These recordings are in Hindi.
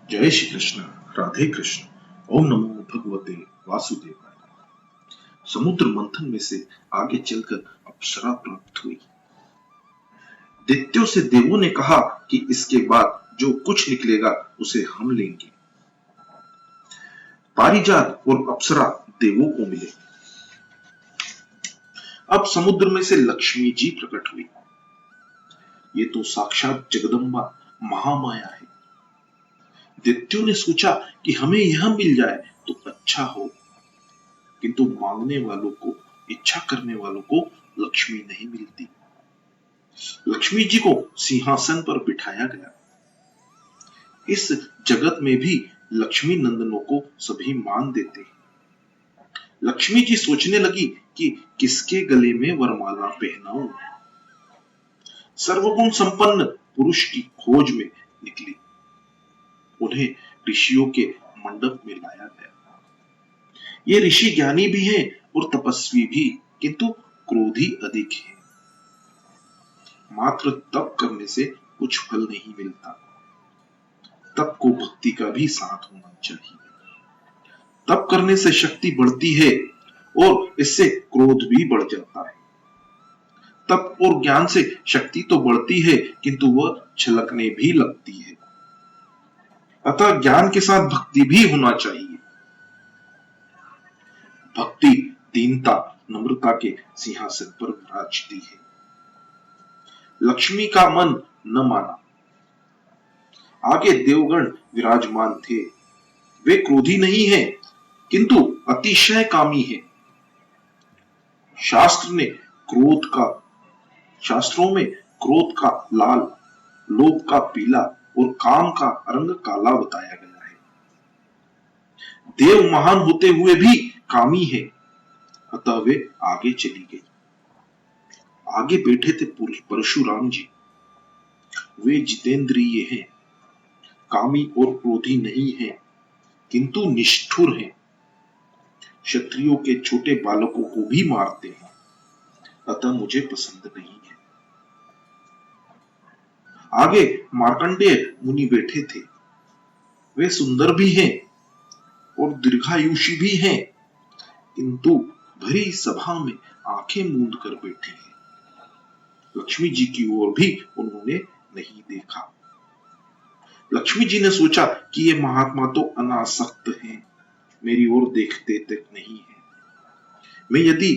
जय श्री कृष्ण। राधे कृष्ण। ओम नमो भगवते वासुदेवाय। समुद्र मंथन में से आगे चलकर अप्सरा प्राप्त हुई। दैत्यों से देवों ने कहा कि इसके बाद जो कुछ निकलेगा उसे हम लेंगे। पारिजात और अप्सरा देवों को मिले। अब समुद्र में से लक्ष्मी जी प्रकट हुई। ये तो साक्षात जगदम्बा महामाया है। दैत्यों ने सोचा कि हमें यह मिल जाए तो अच्छा हो, किंतु मांगने वालों को, इच्छा करने वालों को लक्ष्मी नहीं मिलती। लक्ष्मी जी को सिंहासन पर बिठाया गया। इस जगत में भी लक्ष्मी नंदनों को सभी मान देते हैं। लक्ष्मी जी सोचने लगी कि किसके गले में वरमाला पहनाऊं। सर्वगुण संपन्न पुरुष की खोज में निकली। उन्हें ऋषियों के मंडप में लाया गया। ये ऋषि ज्ञानी भी हैं और तपस्वी भी, किंतु क्रोधी अधिक है। मात्र तप करने से कुछ फल नहीं मिलता। तप को भक्ति का भी साथ होना चाहिए। तप करने से शक्ति बढ़ती है और इससे क्रोध भी बढ़ जाता है। तप और ज्ञान से शक्ति तो बढ़ती है, किंतु वह छलकने भी लगती है। अतः ज्ञान के साथ भक्ति भी होना चाहिए। भक्ति दीनता नम्रता के सिंहासन पर विराजती है। लक्ष्मी का मन न माना। आगे देवगण विराजमान थे। वे क्रोधी नहीं है, किंतु अतिशय कामी है। शास्त्रों में क्रोध का लाल, लोभ का पीला और काम का रंग काला बताया गया है। देव महान होते हुए भी कामी है, अतः वे आगे चली गई। आगे बैठे थे परशुराम जी। वे जितेंद्रिय हैं, कामी और क्रोधी नहीं हैं, किंतु निष्ठुर हैं। क्षत्रियों के छोटे बालकों को भी मारते हैं, अतः मुझे पसंद नहीं है। आगे मार्कंडेय मुनि बैठे थे। वे सुंदर भी हैं और दीर्घायुषी भी हैं, किंतु भरी सभा में आंखें मूंद कर बैठे हैं। लक्ष्मी जी की ओर भी उन्होंने नहीं देखा। लक्ष्मी जी ने सोचा कि ये महात्मा तो अनासक्त हैं, मेरी ओर देखते तक नहीं है। मैं यदि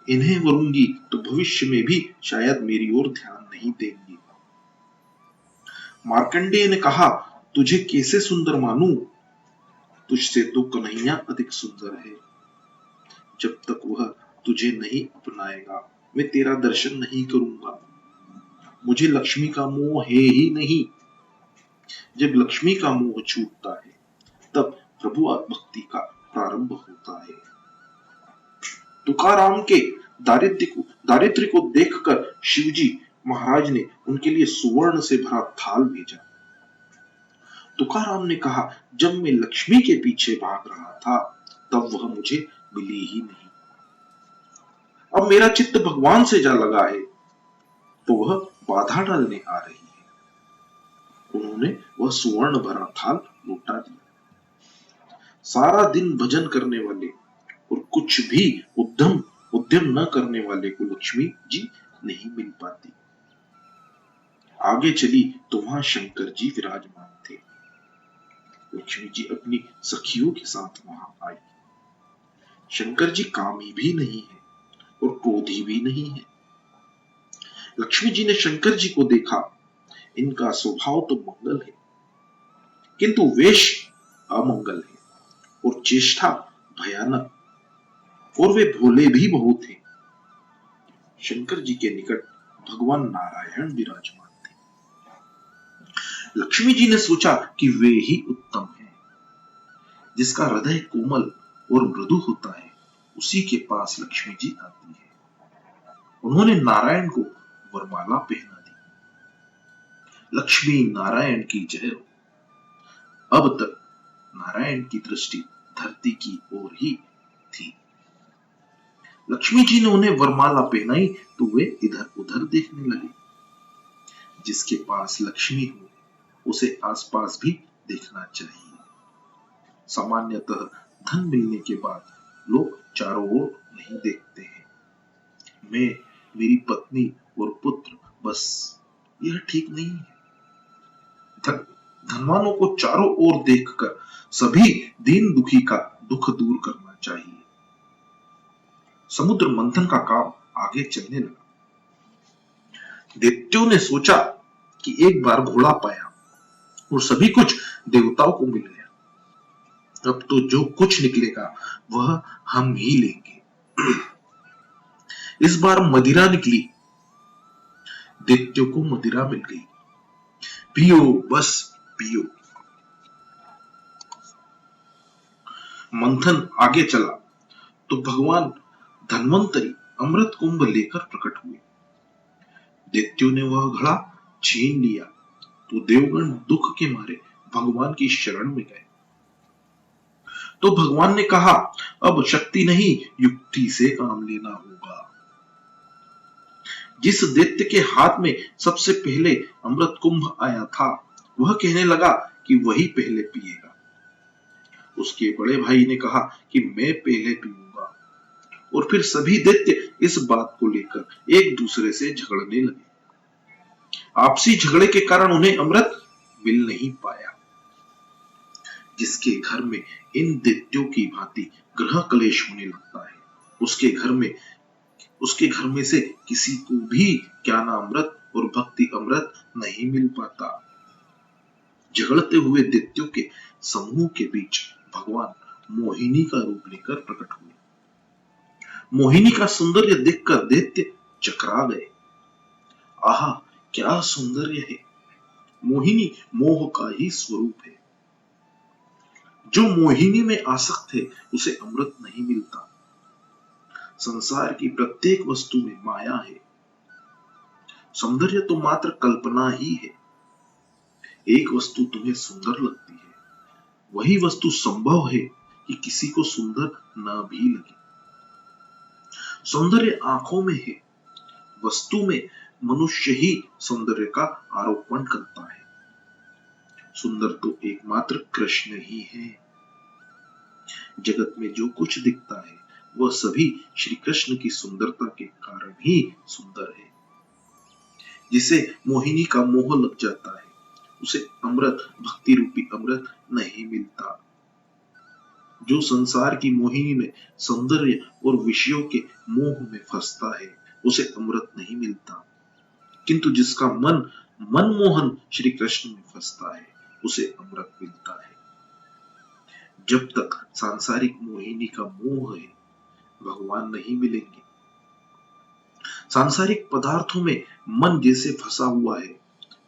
इन्हें वरूंगी तो भविष्य में भी शायद मेरी ओर ध्यान नहीं देंगे। मार्कंडेय ने कहा, तुझे कैसे सुंदर मानूं? तुझसे तो कन्हैया अधिक सुंदर है। जब तक वह तुझे नहीं अपनाएगा मैं तेरा दर्शन नहीं करूंगा। मुझे लक्ष्मी का मोह है ही नहीं। जब लक्ष्मी का मोह छूटता है तब प्रभु भक्ति का प्रारंभ होता है। तुकाराम के दारिद्र्य को देखकर शिवजी महाराज ने उनके लिए सुवर्ण से भरा थाल भेजा। तुकाराम ने कहा, जब मैं लक्ष्मी के पीछे भाग रहा था तब वह मुझे मिली ही नहीं। अब मेरा चित्त भगवान से जा लगा है तो वह बाधा डालने आ रही है। उन्होंने वह सुवर्ण भरा थाल लौटा दिया। सारा दिन भजन करने वाले और कुछ भी उद्यम न करने वाले को लक्ष्मी जी नहीं मिल पाती। आगे चली तो वहां शंकर जी विराजमान थे। लक्ष्मी जी अपनी सखियों के साथ वहां आई। शंकर जी कामी भी नहीं है और क्रोधी भी नहीं है। लक्ष्मी जी ने शंकर जी को देखा। इनका स्वभाव तो मंगल है, किंतु वेश अमंगल है और चेष्टा भयानक, और वे भोले भी बहुत हैं। शंकर जी के निकट भगवान नारायण विराजमान थे। लक्ष्मी जी ने सोचा कि वे ही उत्तम हैं। जिसका हृदय कोमल और मृदु होता है उसी के पास लक्ष्मी जी आती है। उन्होंने नारायण को वरमाला पहना दी। लक्ष्मी नारायण की जय हो। अब तक नारायण की दृष्टि धरती की ओर ही थी। लक्ष्मी जी ने उन्हें वरमाला पहनाई तो वे इधर उधर देखने लगे। जिसके पास लक्ष्मी हो उसे आसपास भी देखना चाहिए। सामान्यतः धन मिलने के बाद लोग चारों ओर नहीं देखते हैं। मैं, मेरी पत्नी और पुत्र, बस। यह ठीक नहीं है। धनवानों को चारों ओर देखकर सभी दीन दुखी का दुख दूर करना चाहिए। समुद्र मंथन का काम आगे चलने लगा। दैत्यों ने सोचा कि एक बार घोड़ा पाया और सभी कुछ देवताओं को मिल गया। अब तो जो कुछ निकलेगा वह हम ही लेंगे। इस बार मदिरा निकली। दैत्यों को मदिरा मिल गई। पियो, बस पियो। मंथन आगे चला तो भगवान धन्वंतरी अमृत कुंभ लेकर प्रकट हुए। दैत्यों ने वह घड़ा छीन लिया तो देवगण दुख के मारे भगवान की शरण में गए। तो भगवान ने कहा, अब शक्ति नहीं युक्ति से काम लेना होगा। जिस दैत्य के हाथ में सबसे पहले अमृत कुंभ आया था वह कहने लगा कि वही पहले पिएगा। उसके बड़े भाई ने कहा कि मैं पहले पीऊंगा और फिर सभी दैत्य इस बात को लेकर एक दूसरे से झगड़ने लगे। आपसी झगड़े के कारण उन्हें अमृत मिल नहीं पाया। जिसके घर में इन दैत्यों की भांति ग्रह कलेश होने लगता है उसके घर में से किसी को भी ज्ञान अमृत और भक्ति अमृत नहीं मिल पाता। झगड़ते हुए दैत्यों के समूह के बीच भगवान मोहिनी का रूप लेकर प्रकट हुए। मोहिनी का सौंदर्य देखकर दैत्य चकरा गए। आहा, क्या सौंदर्य है। मोहिनी मोह का ही स्वरूप है। जो मोहिनी में आसक्त है उसे अमृत नहीं मिलता। संसार की प्रत्येक वस्तु में माया है। सौंदर्य तो मात्र कल्पना ही है। एक वस्तु तुम्हें सुंदर लगती है, वही वस्तु संभव है कि किसी को सुंदर न भी लगे। सौंदर्य आंखों में है, वस्तु में मनुष्य ही सौंदर्य का आरोपण करता है। सुंदर तो एकमात्र कृष्ण ही है। जगत में जो कुछ दिखता है वह सभी श्री कृष्ण की सुंदरता के कारण ही सुंदर है। जिसे मोहिनी का मोह लग जाता है उसे अमृत, भक्ति रूपी अमृत नहीं मिलता। जो संसार की मोहिनी में सौंदर्य और विषयों के मोह में फंसता है उसे अमृत नहीं मिलता। किंतु जिसका मन मनमोहन श्री कृष्ण में फंसता है उसे अमृत मिलता है। जब तक सांसारिक मोहिनी का मोह है भगवान नहीं मिलेंगे। सांसारिक पदार्थों में मन जैसे फंसा हुआ है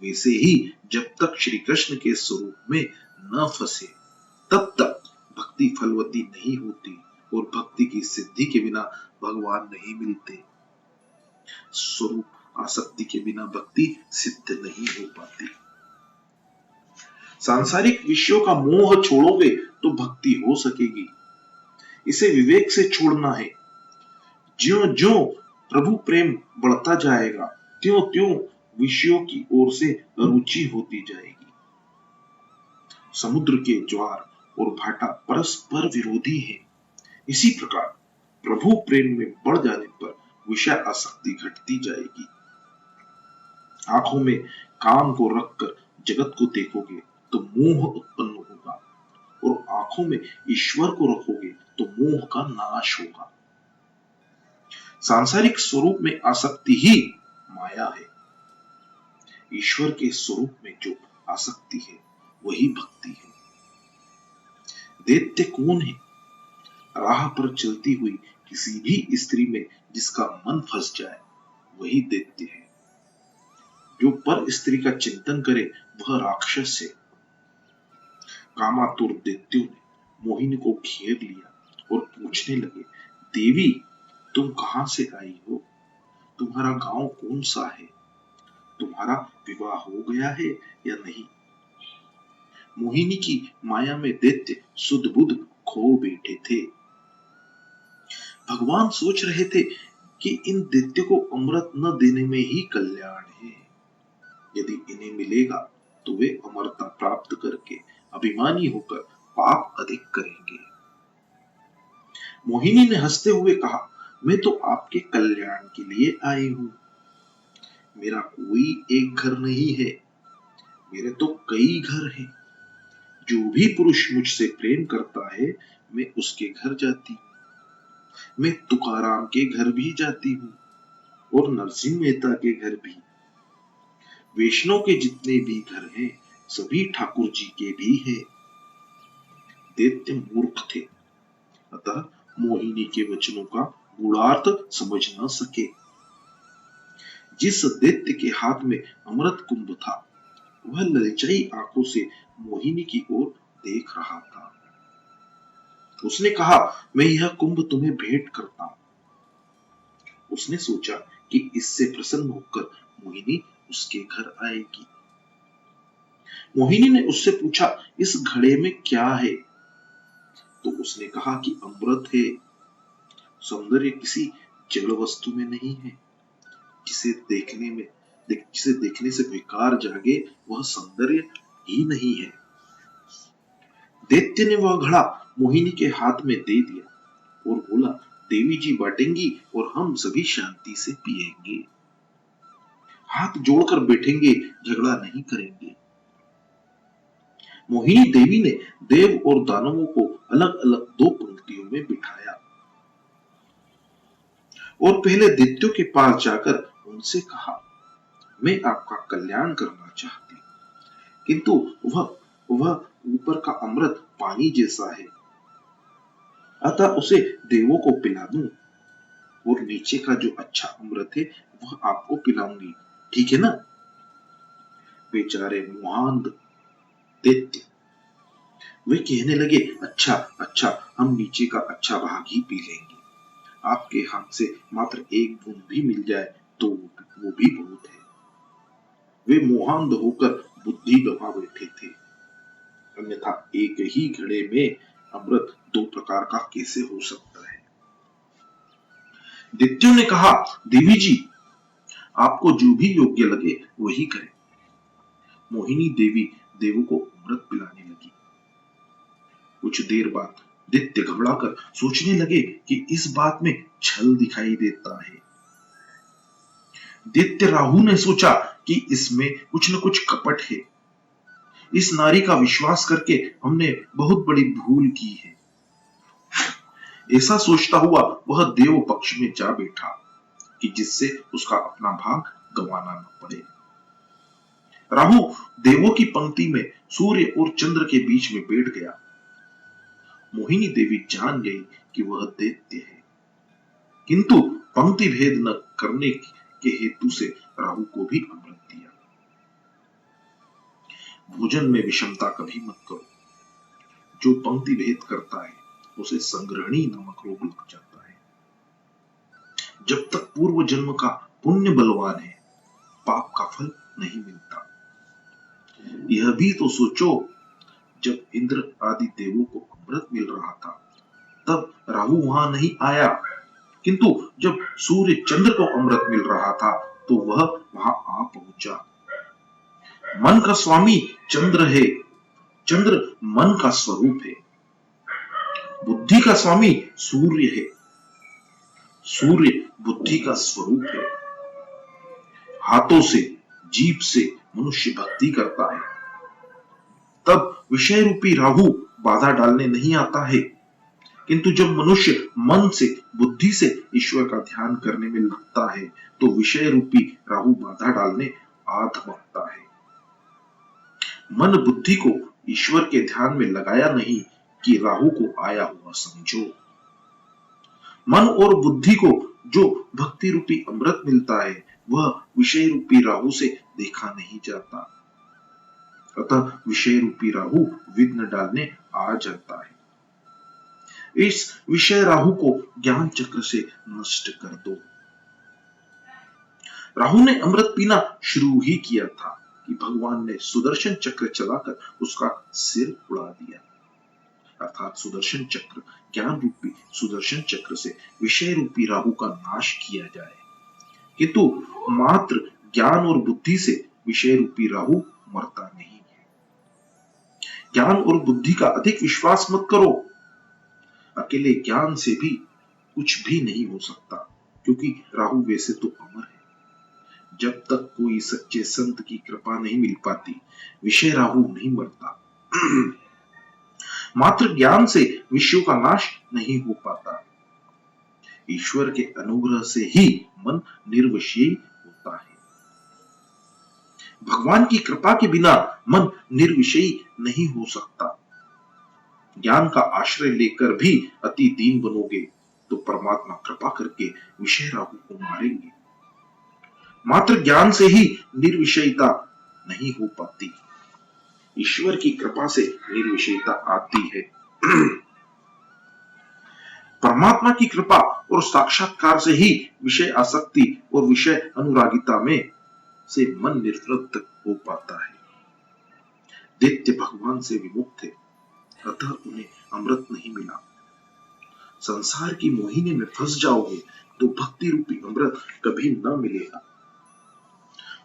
वैसे ही जब तक श्री कृष्ण के स्वरूप में न फंसे तब तक भक्ति फलवती नहीं होती और भक्ति की सिद्धि के बिना भगवान नहीं मिलते। स्वरूप आसक्ति के बिना भक्ति सिद्ध नहीं हो पाती। सांसारिक विषयों का मोह छोड़ोगे तो भक्ति हो सकेगी। इसे विवेक से छोड़ना है। ज्यों-ज्यों प्रभु प्रेम बढ़ता जाएगा त्यों-त्यों विषयों की ओर से रुचि होती जाएगी। समुद्र के ज्वार और भाटा परस्पर विरोधी हैं। इसी प्रकार प्रभु प्रेम में बढ़ जाने पर विषय आसक्ति घटती जाएगी। आंखों में काम को रखकर जगत को देखोगे तो मोह उत्पन्न होगा और आंखों में ईश्वर को रखोगे तो मोह का नाश होगा। सांसारिक स्वरूप में आसक्ति ही माया है। ईश्वर के स्वरूप में जो आसक्ति है वही भक्ति है। दैत्य कौन है? राह पर चलती हुई किसी भी स्त्री में जिसका मन फंस जाए वही दैत्य है। जो पर स्त्री का चिंतन करे वह राक्षस है। कामातुर दैत्यों ने मोहिनी को घेर लिया और पूछने लगे, देवी तुम कहां से आई हो? तुम्हारा गांव कौन सा है? तुम्हारा विवाह हो गया है या नहीं? मोहिनी की माया में दैत्य सुध बुध खो बैठे थे। भगवान सोच रहे थे कि इन दैत्यों को अमृत न देने में ही कल्याण है। यदि इन्हें मिलेगा तो वे अमरता प्राप्त करके अभिमानी होकर पाप अधिक करेंगे। मोहिनी ने हंसते हुए कहा, मैं तो आपके कल्याण के लिए आई हूं। मेरा कोई एक घर नहीं है, मेरे तो कई घर हैं। जो भी पुरुष मुझसे प्रेम करता है, मैं उसके घर जाती हूँ। मैं तुकाराम के घर भी जाती हूँ और नरसिंह मेहता के घर भी। वैष्णव के जितने भी घर हैं, सभी ठाकुर जी के भी हैं। दैत्य मूर्ख थे, अतः मोहिनी के वचनों का गूढ़ार्थ समझ न सके। जिस दैत्य के हाथ में अमृत कुंभ था, वह ललचाई आंखों से मोहिनी की ओर देख रहा था। उसने कहा, मैं यह कुंभ तुम्हें भेंट करता हूं। उसने सोचा कि इससे प्रसन्न होकर मोहिनी उसके घर आएगी। मोहिनी ने उससे पूछा, इस घड़े में क्या है? तो उसने कहा कि अमृत है। सौंदर्य किसी जड़ वस्तु में नहीं है। जिसे देखने से विकार जागे, वह सौंदर्य ही नहीं है। दैत्य ने वह घड़ा मोहिनी के हाथ में दे दिया और बोला, देवी जी बांटेंगी और हम सभी शांति से पिएंगे। हाथ जोड़कर बैठेंगे, झगड़ा नहीं करेंगे। मोहिनी देवी ने देव और दानवों को अलग अलग दो पंक्तियों में बिठाया और पहले दैत्यों के पास जाकर उनसे कहा, मैं आपका कल्याण करना चाहती हूं, किंतु वह ऊपर का अमृत पानी जैसा है, अतः उसे देवों को पिला दूं और नीचे का जो अच्छा अमृत है वह आपको पिलाऊंगी, ठीक है ना? बेचारे मुहांद दैत्य वे कहने लगे, अच्छा अच्छा, हम नीचे का अच्छा भाग ही पी लेंगे। आपके हाथ से मात्र एक बूंद भी मिल जाए तो वो भी बहुत है। वे मोहांध होकर बुद्धि गंवा बैठे थे। अन्यथा एक ही घड़े में अमृत दो प्रकार का कैसे हो सकता है? दैत्यों ने कहा, देवी जी, आपको जो भी योग्य लगे वही करें। मोहिनी देवी देवों को अमृत पिलाने लगी। कुछ देर बाद दैत्य घबराकर सोचने लगे कि इस बात में छल दिखाई देता है। दैत्य राहु ने सोचा कि इसमें कुछ न कुछ कपट है। इस नारी का विश्वास करके हमने बहुत बड़ी भूल की है। ऐसा सोचता हुआ वह देव पक्ष में जा बैठा कि जिससे उसका अपना भाग गंवाना न पड़े। राहु देवों की पंक्ति में सूर्य और चंद्र के बीच में बैठ गया। मोहिनी देवी जान गई कि वह दैत्य है, किंतु पंक्ति भेद न करने के हेतु से राहु को भी अमृत दिया। भोजन में विषमता कभी मत करो। जो पंक्ति भेद करता है उसे संग्रहणी नामक रोग लग जाता है। जब तक पूर्व जन्म का पुण्य बलवान है, पाप का फल नहीं मिलता। यह भी तो सोचो, जब इंद्र आदि देवों को अमृत मिल रहा था, तब राहु वहां नहीं आया, किंतु जब सूर्य चंद्र को अमृत मिल रहा था तो वह वहां आ पहुंचा। मन का स्वामी चंद्र है, चंद्र मन का स्वरूप है। बुद्धि का स्वामी सूर्य है, सूर्य बुद्धि का स्वरूप है। हाथों से, जीभ से मनुष्य भक्ति करता है, तब विषय रूपी राहु बाधा डालने नहीं आता है, किंतु जब मनुष्य मन से, बुद्धि से ईश्वर का ध्यान करने में लगता है तो विषय रूपी राहु बाधा डालने आ धमकता है। मन बुद्धि को ईश्वर के ध्यान में लगाया नहीं कि राहु को आया हुआ समझो। मन और बुद्धि को जो भक्ति रूपी अमृत मिलता है वह विषय रूपी राहु से देखा नहीं जाता, अतः विषय रूपी राहु विघ्न डालने आ जाता है। इस विषय राहु को ज्ञान चक्र से नष्ट कर दो। राहु ने अमृत पीना शुरू ही किया था कि भगवान ने सुदर्शन चक्र चलाकर उसका सिर उड़ा दिया। अर्थात सुदर्शन चक्र, ज्ञान रूपी सुदर्शन चक्र से विषय रूपी राहु का नाश किया जाए, किंतु मात्र ज्ञान और बुद्धि से विषय रूपी राहु मरता नहीं है। ज्ञान और बुद्धि का अधिक विश्वास मत करो। अकेले ज्ञान से भी कुछ भी नहीं हो सकता, क्योंकि राहु वैसे तो अमर है। जब तक कोई सच्चे संत की कृपा नहीं मिल पाती, विषय राहु नहीं मरता। मात्र ज्ञान से विषयों का नाश नहीं हो पाता। ईश्वर के अनुग्रह से ही मन निर्विषयी होता है। भगवान की कृपा के बिना मन निर्विषयी नहीं हो सकता। ज्ञान का आश्रय लेकर भी अति दीन बनोगे तो परमात्मा कृपा करके विषय राहु को मारेंगे। मात्र ज्ञान से ही निर्विषयता नहीं हो पाती, ईश्वर की कृपा से निर्विषयता आती है। परमात्मा की कृपा और साक्षात्कार से ही विषय आसक्ति और विषय अनुरागिता में से मन निर्वृत्त हो पाता है। दैत्य भगवान से विमुक्त थे, अतः उन्हें अमृत नहीं मिला। संसार की मोहिनी में फंस जाओगे तो भक्ति रूपी अमृत कभी न मिलेगा।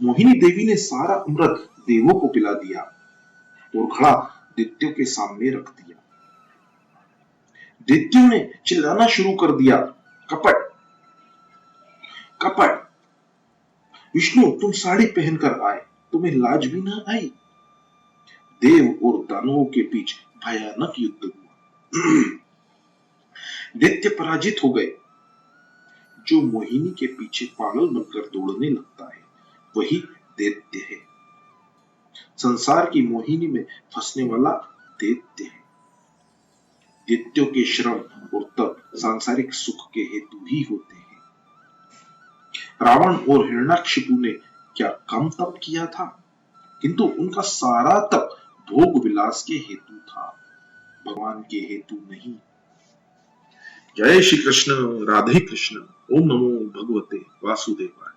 मोहिनी देवी ने सारा अमृत देवों को पिला दिया और घड़ा दैत्यों के सामने रख दिया। दैत्यों ने चिल्लाना शुरू कर दिया, कपट कपट, विष्णु तुम साड़ी पहनकर आए, तुम्हें लाज भी न आई। देव और दानवों के बीच भयानक युद्ध हुआ। दैत्य पराजित हो गए। जो मोहिनी के पीछे पागल बनकर दौड़ने लगता है, वही दैत्य है। संसार की मोहिनी में फंसने वाला दैत्य है। दैत्यों के श्रम और तप सांसारिक सुख के हेतु ही होते हैं। रावण और हिरण्याकशिपु ने क्या कम तप किया था, किंतु उनका सारा तप भोग विलास के हेतु था, भगवान के हेतु नहीं। जय श्री कृष्ण, राधे कृष्ण। ओम नमो भगवते वासुदेवाय।